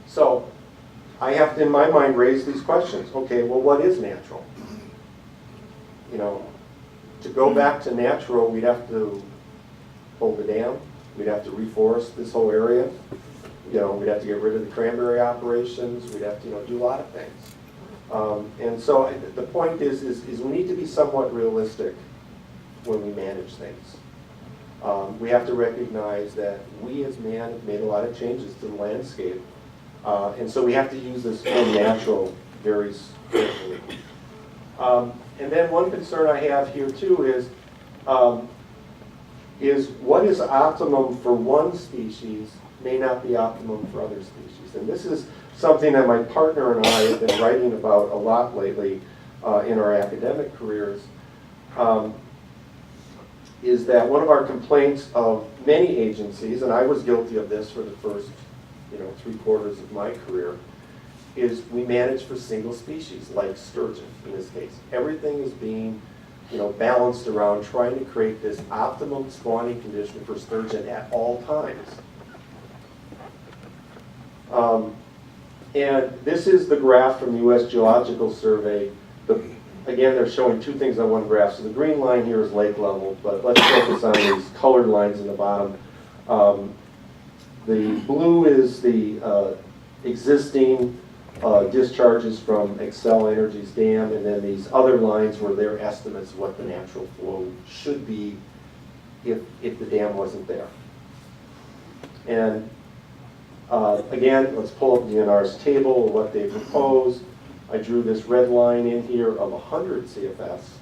So I have to, in my mind, raise these questions. Okay, well, what is natural? You know, to go back to natural, we'd have to hold the dam. We'd have to reforest this whole area. You know, we'd have to get rid of the cranberry operations. We'd have to, do a lot of things. And so the point is we need to be somewhat realistic when we manage things. We have to recognize that we as man have made a lot of changes to the landscape. And so we have to use this term natural very carefully. And then one concern I have here too is what is optimum for one species may not be optimum for other species. And this is something that my partner and I have been writing about a lot lately in our academic careers, is that one of our complaints of many agencies, and I was guilty of this for the first 3/4 of my career, is we manage for single species, like sturgeon in this case. Everything is being balanced around trying to create this optimum spawning condition for sturgeon at all times. And this is the graph from the U.S. Geological Survey. Again, they're showing two things on one graph. So the green line here is lake level, but let's focus on these colored lines in the bottom. The blue is the existing discharges from Xcel Energy's dam, and then these other lines were their estimates of what the natural flow should be if the dam wasn't there. And again, let's pull up the DNR's table of what they propose. I drew this red line in here of 100 CFS.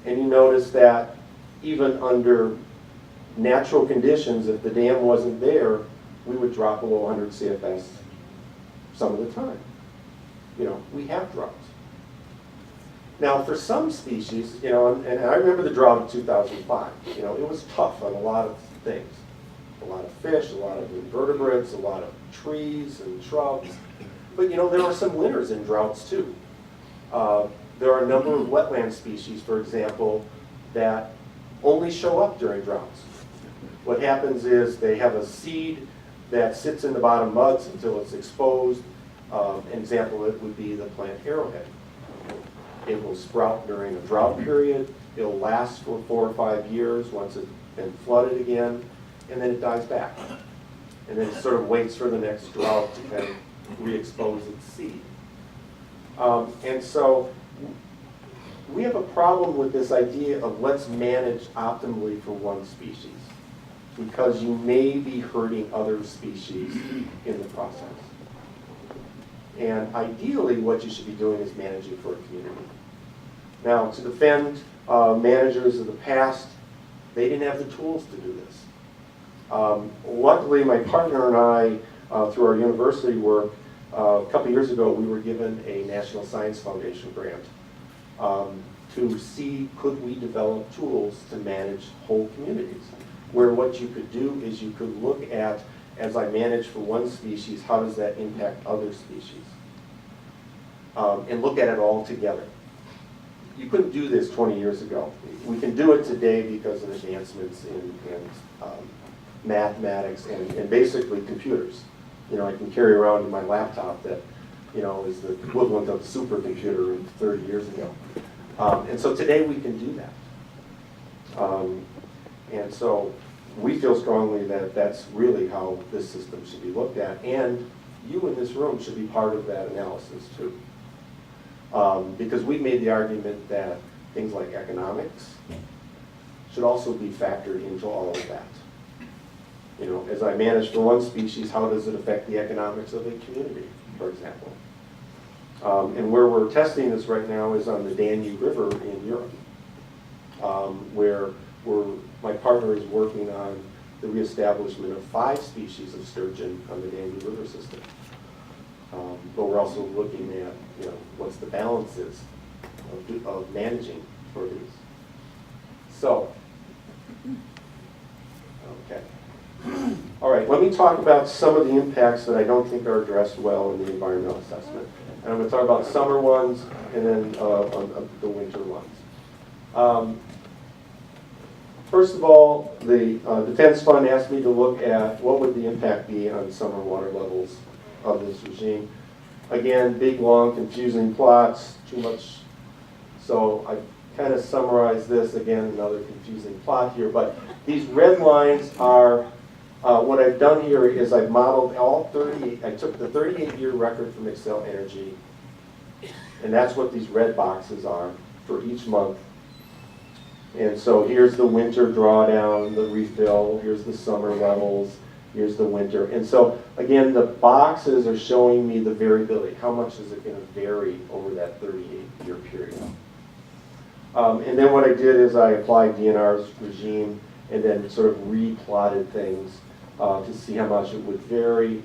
And you notice that even under natural conditions, if the dam wasn't there, we would drop below 100 CFS some of the time. We have droughts. Now, for some species, and I remember the drought of 2005. It was tough on a lot of things. A lot of fish, a lot of invertebrates, a lot of trees and shrubs. But there are some winners in droughts too. There are a number of wetland species, for example, that only show up during droughts. What happens is they have a seed that sits in the bottom muds until it's exposed. An example of it would be the plant arrowhead. It will sprout during a drought period. It'll last for 4 or 5 years once it's been flooded again, and then it dies back. And then it sort of waits for the next drought to kind of re-expose its seed. And so we have a problem with this idea of let's manage optimally for one species, because you may be hurting other species in the process. And ideally, what you should be doing is managing for a community. Now, to defend managers of the past, they didn't have the tools to do this. Luckily, my partner and I, through our university work, a couple years ago, we were given a National Science Foundation grant to see could we develop tools to manage whole communities, where what you could do is you could look at, as I manage for one species, how does that impact other species? And look at it all together. You couldn't do this 20 years ago. We can do it today because of advancements in mathematics and basically computers. I can carry around my laptop that, is the equivalent of a supercomputer 30 years ago. And so today we can do that. And so we feel strongly that that's really how this system should be looked at. And you in this room should be part of that analysis too. Because we've made the argument that things like economics should also be factored into all of that. As I manage for one species, how does it affect the economics of a community, for example? And where we're testing this right now is on the Danube River in Europe, where my partner is working on the reestablishment of 5 species of sturgeon on the Danube River system. But we're also looking at, what's the balances of managing for these. So, okay. All right, let me talk about some of the impacts that I don't think are addressed well in the environmental assessment. And I'm going to talk about summer ones and then the winter ones. First of all, the Defense Fund asked me to look at what would the impact be on summer water levels of this regime. Again, big, long, confusing plots, too much. So I kind of summarized this, again, another confusing plot here. But these red lines are, what I've done here is I've modeled all 38, I took the 38-year record from Xcel Energy, and that's what these red boxes are for each month. And so here's the winter drawdown, the refill, here's the summer levels, here's the winter. And so, again, the boxes are showing me the variability. How much is it going to vary over that 38-year period? And then what I did is I applied DNR's regime and then sort of replotted things to see how much it would vary.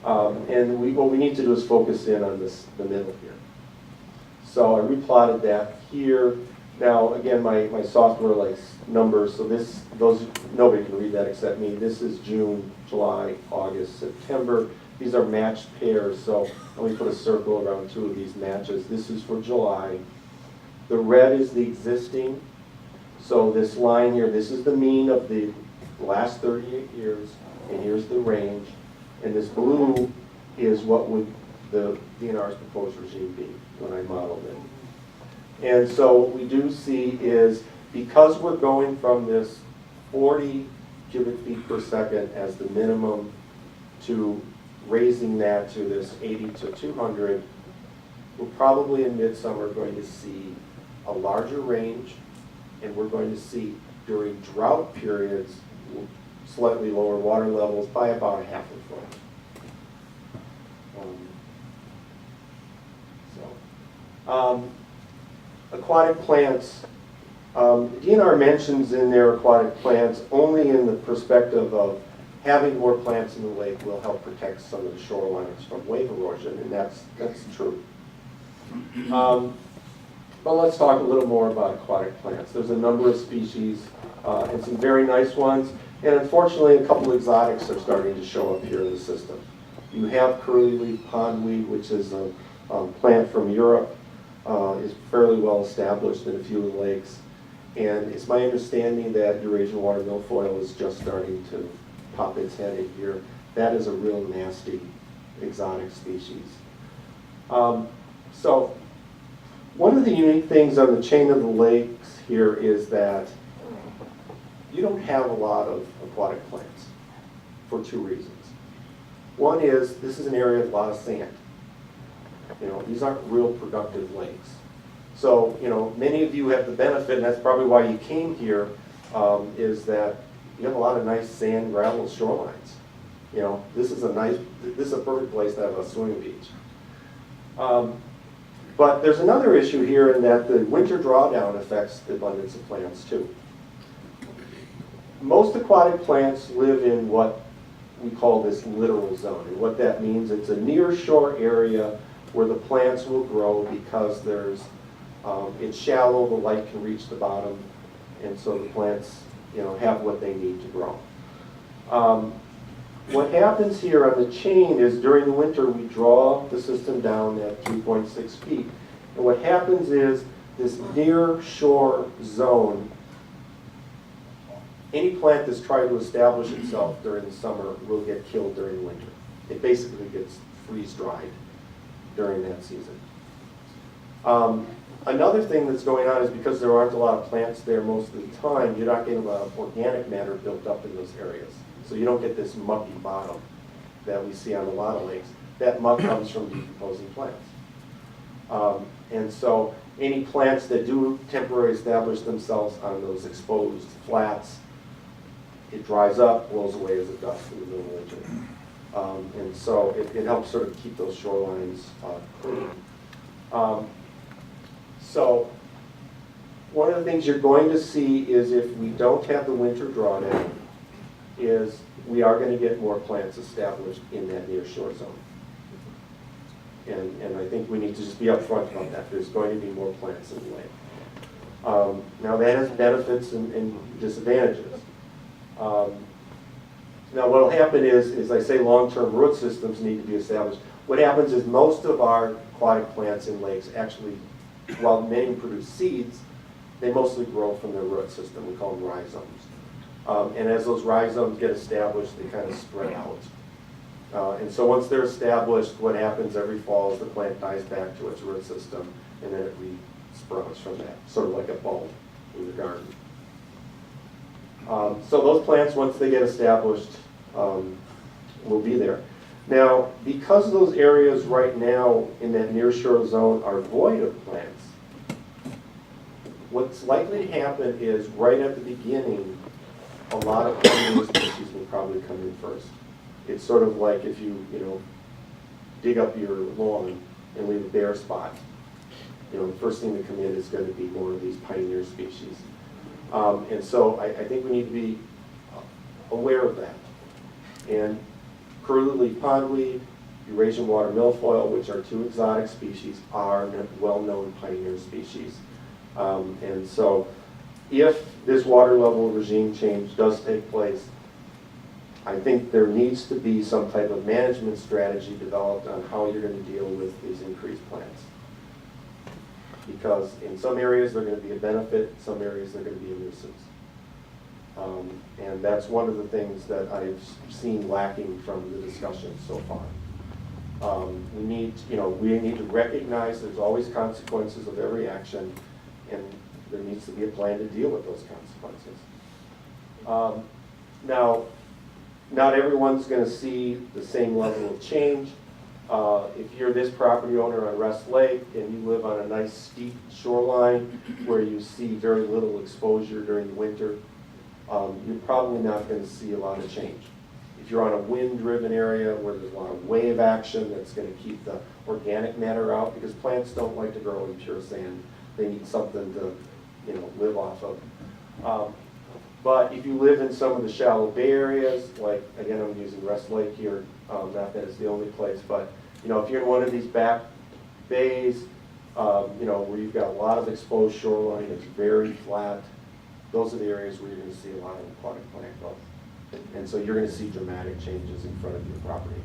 And what we need to do is focus in on the middle here. So I replotted that here. Now, again, my software likes numbers, so nobody can read that except me. This is June, July, August, September. These are matched pairs, so let me put a circle around two of these matches. This is for July. The red is the existing. So this line here, this is the mean of the last 38 years, and here's the range. And this blue is what would the DNR's proposed regime be when I modeled it. And so what we do see is, because we're going from this 40 cubic feet per second as the minimum to raising that to this 80 to 200, we're probably in midsummer going to see a larger range, and we're going to see during drought periods slightly lower water levels by about a half a foot. Aquatic plants, DNR mentions in their aquatic plants only in the perspective of having more plants in the lake will help protect some of the shorelines from wave erosion, and that's true. But let's talk a little more about aquatic plants. There's a number of species and some very nice ones, and unfortunately a couple exotics are starting to show up here in the system. You have curly-leaf pondweed, which is a plant from Europe. Is fairly well established in a few of the lakes, and it's my understanding that Eurasian water milfoil is just starting to pop its head in here. That is a real nasty exotic species. So one of the unique things on the chain of the lakes here is that you don't have a lot of aquatic plants for two reasons. One is this is an area of a lot of sand. You know, these aren't real productive lakes. So, you know, many of you have the benefit, and that's probably why you came here, is that you have a lot of nice sand, gravel shorelines. You know, this is a perfect place to have a swimming beach. But there's another issue here in that the winter drawdown affects the abundance of plants too. Most aquatic plants live in what we call this littoral zone. And what that means, it's a near shore area where the plants will grow because it's shallow, the light can reach the bottom, and so the plants, you know, have what they need to grow. What happens here on the chain is during the winter we draw the system down at 3.6 feet. And what happens is this near shore zone, any plant that's trying to establish itself during the summer will get killed during the winter. It basically gets freeze-dried during that season. Another thing that's going on is because there aren't a lot of plants there most of the time, you're not getting a lot of organic matter built up in those areas. So you don't get this mucky bottom that we see on a lot of lakes. That muck comes from decomposing plants. And so any plants that do temporarily establish themselves on those exposed flats, it dries up, rolls away as a dust in the middle of winter. And so it helps sort of keep those shorelines clean. So one of the things you're going to see is if we don't have the winter drawdown, is we are going to get more plants established in that near shore zone. And I think we need to just be upfront about that. There's going to be more plants in the lake. Now that has benefits and disadvantages. Now what will happen is I say long-term root systems need to be established. What happens is most of our aquatic plants in lakes actually, while many produce seeds, they mostly grow from their root system. We call them rhizomes. And as those rhizomes get established, they kind of spread out. And so once they're established, what happens every fall is the plant dies back to its root system, and then it re-sprouts from that, sort of like a bulb in the garden. So those plants, once they get established, will be there. Now, because those areas right now in that nearshore zone are void of plants, what's likely to happen is right at the beginning, a lot of pioneer species will probably come in first. It's sort of like if you dig up your lawn and leave a bare spot. The first thing to come in is going to be more of these pioneer species. And so I think we need to be aware of that. And curly-leaf pondweed, Eurasian water milfoil, which are two exotic species, are well-known pioneer species. And so if this water level regime change does take place, I think there needs to be some type of management strategy developed on how you're going to deal with these increased plants. Because in some areas they're going to be a benefit, in some areas they're going to be a nuisance. And that's one of the things that I've seen lacking from the discussion so far. We need to recognize there's always consequences of every action, and there needs to be a plan to deal with those consequences. Now, not everyone's going to see the same level of change. If you're this property owner on Rest Lake and you live on a nice steep shoreline where you see very little exposure during the winter, you're probably not going to see a lot of change. If you're on a wind-driven area where there's a lot of wave action that's going to keep the organic matter out, because plants don't like to grow in pure sand. They need something to live off of. But if you live in some of the shallow bay areas, like, again, I'm using Rest Lake here, not that it's the only place, but if you're in one of these back bays, where you've got a lot of exposed shoreline, it's very flat, those are the areas where you're going to see a lot of aquatic plant growth. And so you're going to see dramatic changes in front of your property.